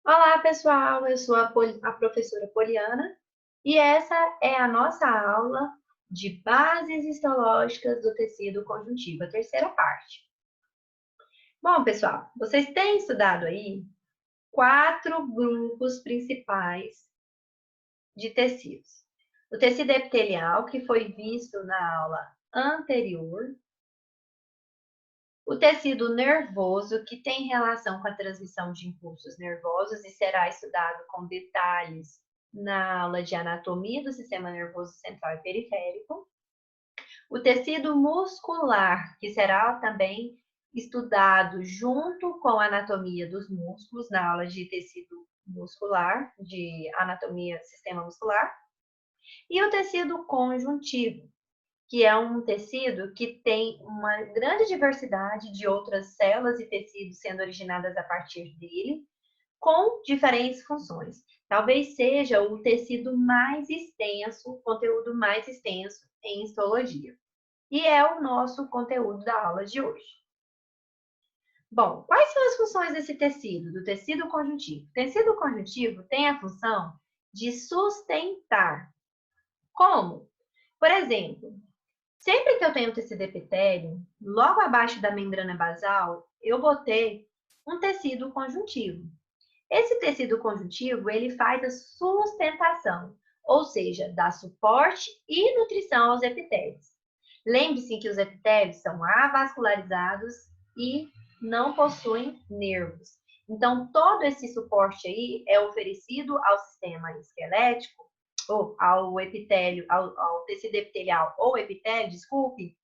Olá, pessoal! Eu sou a professora Poliana e essa é a nossa aula de bases histológicas do tecido conjuntivo, a terceira parte. Bom, pessoal, vocês têm estudado aí 4 grupos principais de tecidos. O tecido epitelial, que foi visto na aula anterior. O tecido nervoso, que tem relação com a transmissão de impulsos nervosos e será estudado com detalhes na aula de anatomia do sistema nervoso central e periférico. O tecido muscular, que será também estudado junto com a anatomia dos músculos na aula de tecido muscular, de anatomia do sistema muscular. E o tecido conjuntivo, que é um tecido que tem uma grande diversidade de outras células e tecidos sendo originadas a partir dele, com diferentes funções. Talvez seja o tecido mais extenso, o conteúdo mais extenso em histologia. E é o nosso conteúdo da aula de hoje. Bom, quais são as funções desse tecido, do tecido conjuntivo? O tecido conjuntivo tem a função de sustentar. Como? Por exemplo, sempre que eu tenho tecido epitélio, logo abaixo da membrana basal, eu botei um tecido conjuntivo. Esse tecido conjuntivo, ele faz a sustentação, ou seja, dá suporte e nutrição aos epitélios. Lembre-se que os epitélios são avascularizados e não possuem nervos. Então, todo esse suporte aí é oferecido ao sistema esquelético, ou ao epitélio, ao tecido epitelial ou epitélio, desculpe,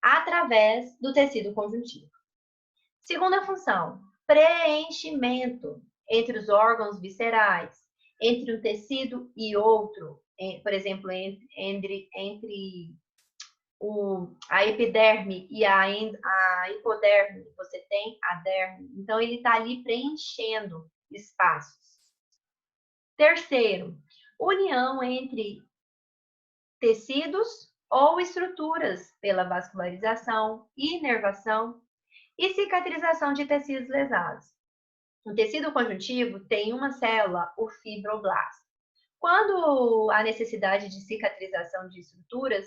através do tecido conjuntivo. Segunda função, preenchimento entre os órgãos viscerais, entre um tecido e outro, por exemplo, entre a epiderme e a hipoderme, você tem a derme. Então, ele está ali preenchendo espaços. Terceiro, união entre tecidos ou estruturas pela vascularização, inervação e cicatrização de tecidos lesados. O tecido conjuntivo tem uma célula, o fibroblasto. Quando há necessidade de cicatrização de estruturas,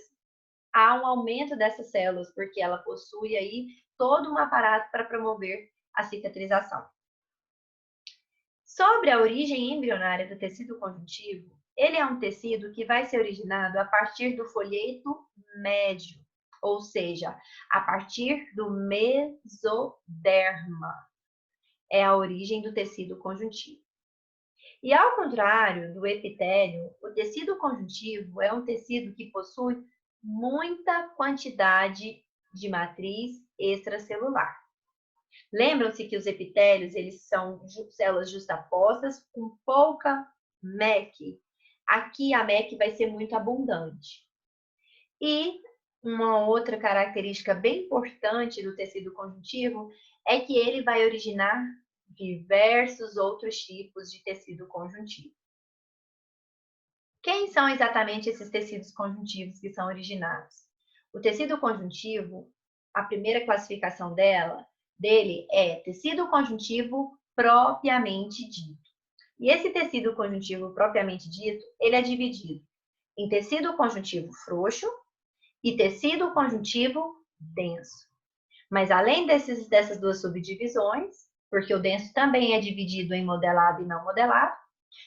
há um aumento dessas células, porque ela possui aí todo um aparato para promover a cicatrização. Sobre a origem embrionária do tecido conjuntivo, ele é um tecido que vai ser originado a partir do folheto médio, ou seja, a partir do mesoderma. É a origem do tecido conjuntivo. E ao contrário do epitélio, o tecido conjuntivo é um tecido que possui muita quantidade de matriz extracelular. Lembram-se que os epitélios, eles são células justapostas com pouca MEC. Aqui a MEC vai ser muito abundante. E uma outra característica bem importante do tecido conjuntivo é que ele vai originar diversos outros tipos de tecido conjuntivo. Quem são exatamente esses tecidos conjuntivos que são originados? O tecido conjuntivo, a primeira classificação dele é tecido conjuntivo propriamente dito. E esse tecido conjuntivo propriamente dito, ele é dividido em tecido conjuntivo frouxo e tecido conjuntivo denso. Mas além dessas duas subdivisões, porque o denso também é dividido em modelado e não modelado,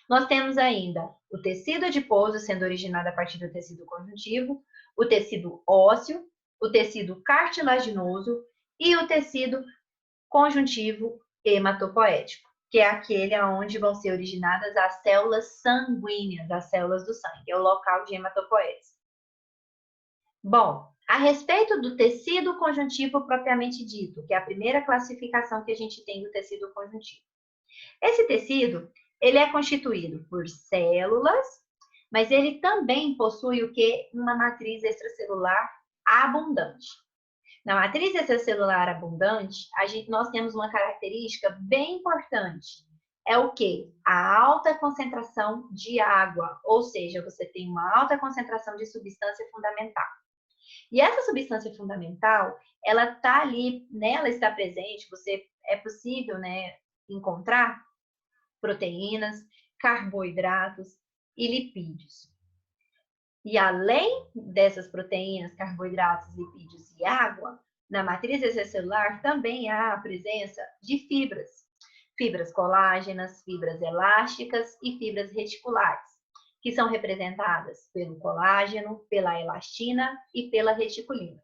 nós temos ainda o tecido adiposo sendo originado a partir do tecido conjuntivo, o tecido ósseo, o tecido cartilaginoso e o tecido conjuntivo hematopoético, que é aquele onde vão ser originadas as células sanguíneas, as células do sangue, é o local de hematopoese. Bom, a respeito do tecido conjuntivo propriamente dito, que é a primeira classificação que a gente tem do tecido conjuntivo. Esse tecido, ele é constituído por células, mas ele também possui o que? Uma matriz extracelular abundante. Na matriz extracelular abundante, nós temos uma característica bem importante. É o que? A alta concentração de água, ou seja, você tem uma alta concentração de substância fundamental. E essa substância fundamental, ela está ali, nela está presente, é possível, né, encontrar proteínas, carboidratos e lipídios. E além dessas proteínas, carboidratos, lipídios e água, na matriz extracelular também há a presença de fibras. Fibras colágenas, fibras elásticas e fibras reticulares, que são representadas pelo colágeno, pela elastina e pela reticulina.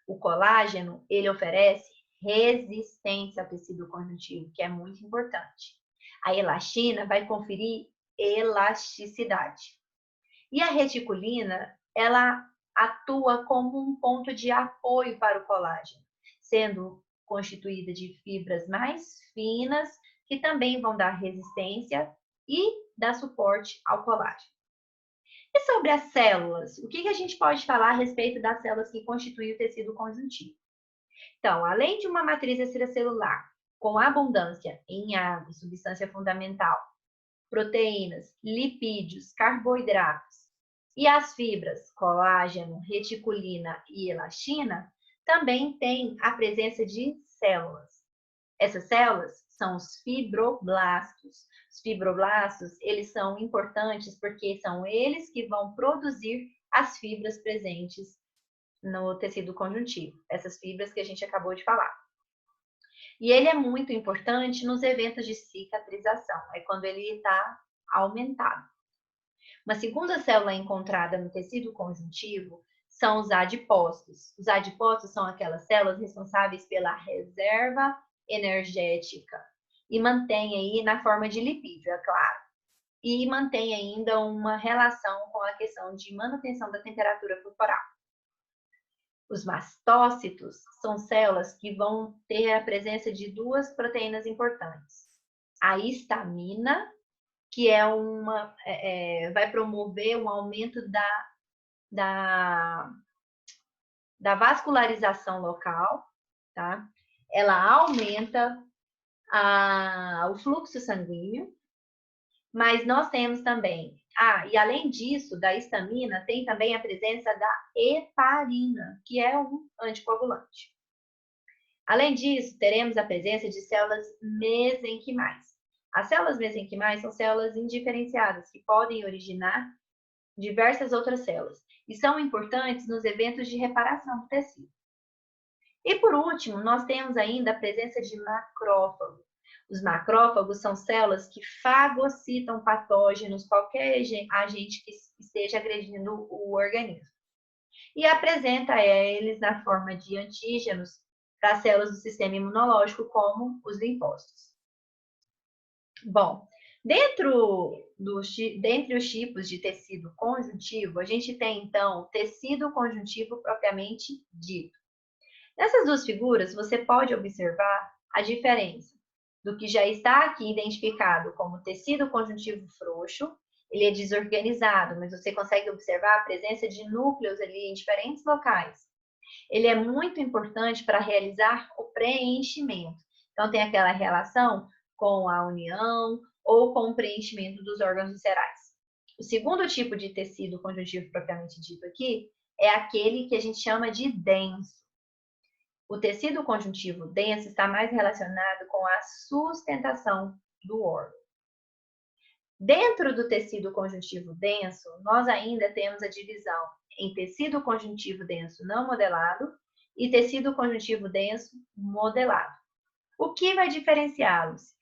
O colágeno, ele oferece resistência ao tecido conjuntivo, que é muito importante. A elastina vai conferir elasticidade. E a reticulina, ela atua como um ponto de apoio para o colágeno, sendo constituída de fibras mais finas, que também vão dar resistência e dar suporte ao colágeno. E sobre as células, o que a gente pode falar a respeito das células que constituem o tecido conjuntivo? Então, além de uma matriz extracelular com abundância em água, substância fundamental, proteínas, lipídios, carboidratos e as fibras, colágeno, reticulina e elastina, também tem a presença de células. Essas células são os fibroblastos. Os fibroblastos, eles são importantes porque são eles que vão produzir as fibras presentes no tecido conjuntivo, essas fibras que a gente acabou de falar. E ele é muito importante nos eventos de cicatrização, é quando ele está aumentado. Uma segunda célula encontrada no tecido conjuntivo são os adipócitos. Os adipócitos são aquelas células responsáveis pela reserva energética e mantém aí na forma de lipídio, é claro. E mantém ainda uma relação com a questão de manutenção da temperatura corporal. Os mastócitos são células que vão ter a presença de duas proteínas importantes. A histamina, que vai promover um aumento da vascularização local, tá? Ela aumenta o fluxo sanguíneo, mas nós temos também, e além disso, da histamina, tem também a presença da heparina, que é um anticoagulante. Além disso, teremos a presença de células mesenquimais. As células mesenquimais são células indiferenciadas, que podem originar diversas outras células, e são importantes nos eventos de reparação do tecido. E por último, nós temos ainda a presença de macrófagos. Os macrófagos são células que fagocitam patógenos, qualquer agente que esteja agredindo o organismo. E apresenta eles na forma de antígenos para as células do sistema imunológico, como os linfócitos. Bom, dentre os tipos de tecido conjuntivo, a gente tem, então, o tecido conjuntivo propriamente dito. Nessas duas figuras, você pode observar a diferença do que já está aqui identificado como tecido conjuntivo frouxo. Ele é desorganizado, mas você consegue observar a presença de núcleos ali em diferentes locais. Ele é muito importante para realizar o preenchimento. Então, tem aquela relação com a união ou com o preenchimento dos órgãos viscerais. O segundo tipo de tecido conjuntivo propriamente dito aqui é aquele que a gente chama de denso. O tecido conjuntivo denso está mais relacionado com a sustentação do órgão. Dentro do tecido conjuntivo denso, nós ainda temos a divisão em tecido conjuntivo denso não modelado e tecido conjuntivo denso modelado. O que vai diferenciá-los?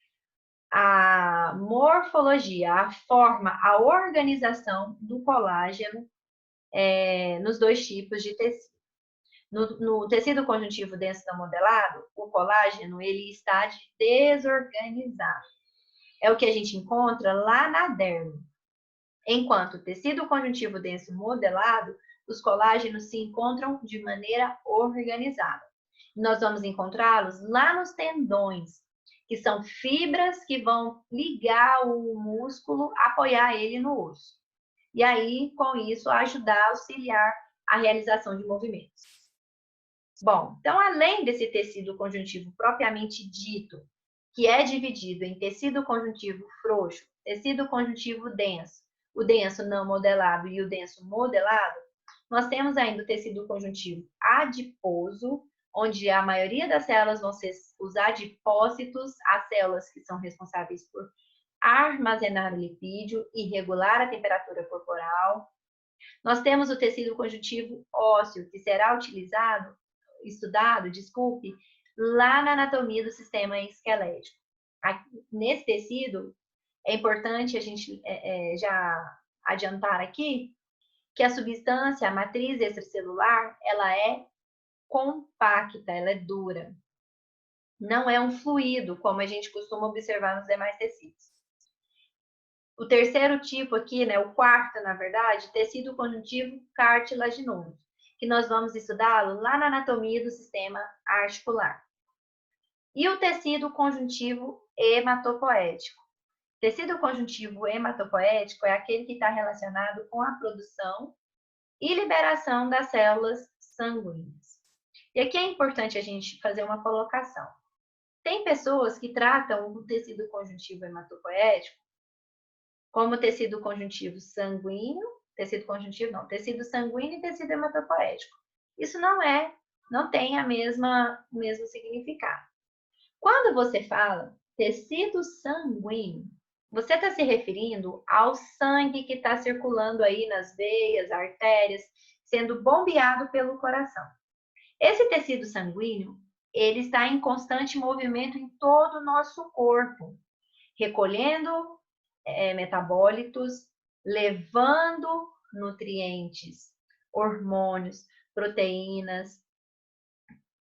A morfologia, a forma, a organização do colágeno nos dois tipos de tecido. No tecido conjuntivo denso não modelado, o colágeno ele está desorganizado. É o que a gente encontra lá na derme. Enquanto o tecido conjuntivo denso modelado, os colágenos se encontram de maneira organizada. Nós vamos encontrá-los lá nos tendões, que são fibras que vão ligar o músculo, apoiar ele no osso. E aí, com isso, ajudar a auxiliar a realização de movimentos. Bom, então, além desse tecido conjuntivo propriamente dito, que é dividido em tecido conjuntivo frouxo, tecido conjuntivo denso, o denso não modelado e o denso modelado, nós temos ainda o tecido conjuntivo adiposo, onde a maioria das células vão ser os adipócitos, as células que são responsáveis por armazenar o lipídio e regular a temperatura corporal. Nós temos o tecido conjuntivo ósseo, que será estudado, lá na anatomia do sistema esquelético. Nesse tecido, é importante a gente já adiantar aqui que a substância, a matriz extracelular, ela é compacta, ela é dura. Não é um fluido, como a gente costuma observar nos demais tecidos. O terceiro tipo aqui, né, o quarto, na verdade, tecido conjuntivo cartilaginoso, que nós vamos estudá-lo lá na anatomia do sistema articular. E o tecido conjuntivo hematopoético. Tecido conjuntivo hematopoético é aquele que está relacionado com a produção e liberação das células sanguíneas. E aqui é importante a gente fazer uma colocação. Tem pessoas que tratam o tecido conjuntivo hematopoético como tecido conjuntivo sanguíneo, tecido sanguíneo e tecido hematopoético. Isso não tem o mesmo significado. Quando você fala tecido sanguíneo, você está se referindo ao sangue que está circulando aí nas veias, artérias, sendo bombeado pelo coração. Esse tecido sanguíneo, ele está em constante movimento em todo o nosso corpo, recolhendo metabólitos, levando nutrientes, hormônios, proteínas,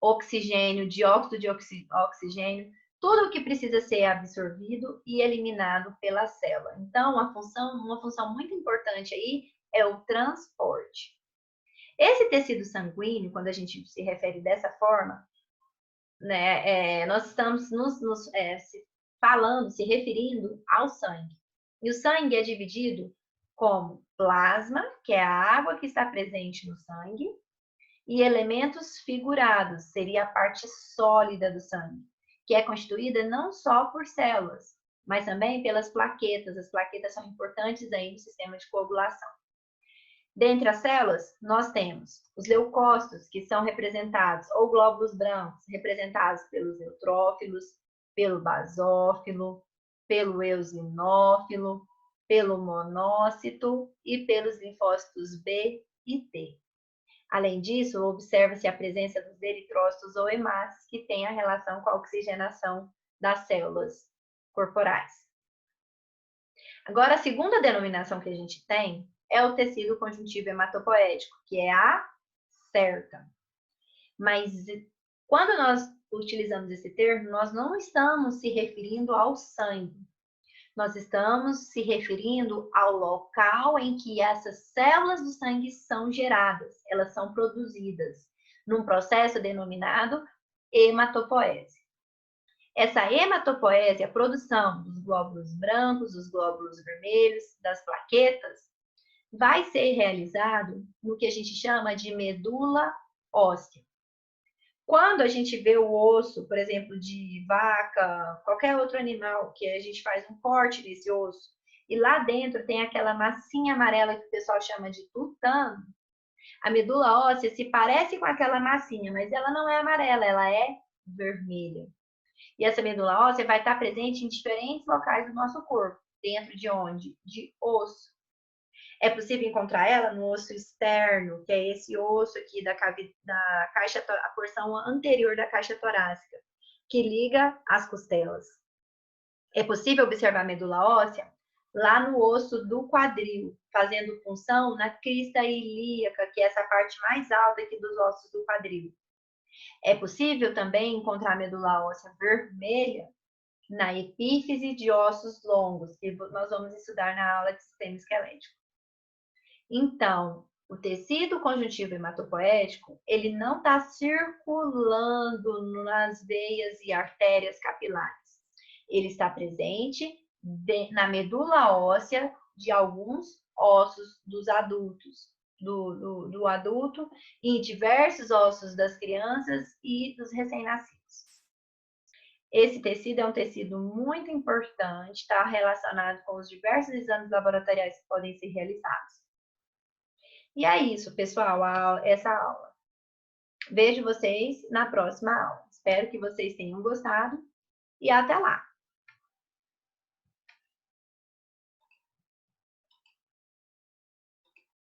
oxigênio, dióxido de oxigênio, tudo o que precisa ser absorvido e eliminado pela célula. Então, uma função muito importante aí é o transporte. Esse tecido sanguíneo, quando a gente se refere dessa forma, né, nós estamos se referindo ao sangue. E o sangue é dividido como plasma, que é a água que está presente no sangue, e elementos figurados, seria a parte sólida do sangue, que é constituída não só por células, mas também pelas plaquetas. As plaquetas são importantes aí no sistema de coagulação. Dentre as células, nós temos os leucócitos, que são representados, ou glóbulos brancos, representados pelos neutrófilos, pelo basófilo, pelo eosinófilo, pelo monócito e pelos linfócitos B e T. Além disso, observa-se a presença dos eritrócitos ou hemácias, que têm a relação com a oxigenação das células corporais. Agora, a segunda denominação que a gente tem é o tecido conjuntivo hematopoético, que é a certa. Mas quando nós utilizamos esse termo, nós não estamos se referindo ao sangue. Nós estamos se referindo ao local em que essas células do sangue são geradas, elas são produzidas, num processo denominado hematopoese. Essa hematopoese, a produção dos glóbulos brancos, dos glóbulos vermelhos, das plaquetas, vai ser realizado no que a gente chama de medula óssea. Quando a gente vê o osso, por exemplo, de vaca, qualquer outro animal, que a gente faz um corte nesse osso, e lá dentro tem aquela massinha amarela que o pessoal chama de tutano, a medula óssea se parece com aquela massinha, mas ela não é amarela, ela é vermelha. E essa medula óssea vai estar presente em diferentes locais do nosso corpo. Dentro de onde? De osso. É possível encontrar ela no osso externo, que é esse osso aqui da caixa, a porção anterior da caixa torácica, que liga as costelas. É possível observar a medula óssea lá no osso do quadril, fazendo função na crista ilíaca, que é essa parte mais alta aqui dos ossos do quadril. É possível também encontrar a medula óssea vermelha na epífise de ossos longos, que nós vamos estudar na aula de sistema esquelético. Então, o tecido conjuntivo hematopoético, ele não está circulando nas veias e artérias capilares. Ele está presente na medula óssea de alguns ossos dos adultos, do adulto, em diversos ossos das crianças e dos recém-nascidos. Esse tecido é um tecido muito importante, está relacionado com os diversos exames laboratoriais que podem ser realizados. E é isso, pessoal, essa aula. Vejo vocês na próxima aula. Espero que vocês tenham gostado e até lá!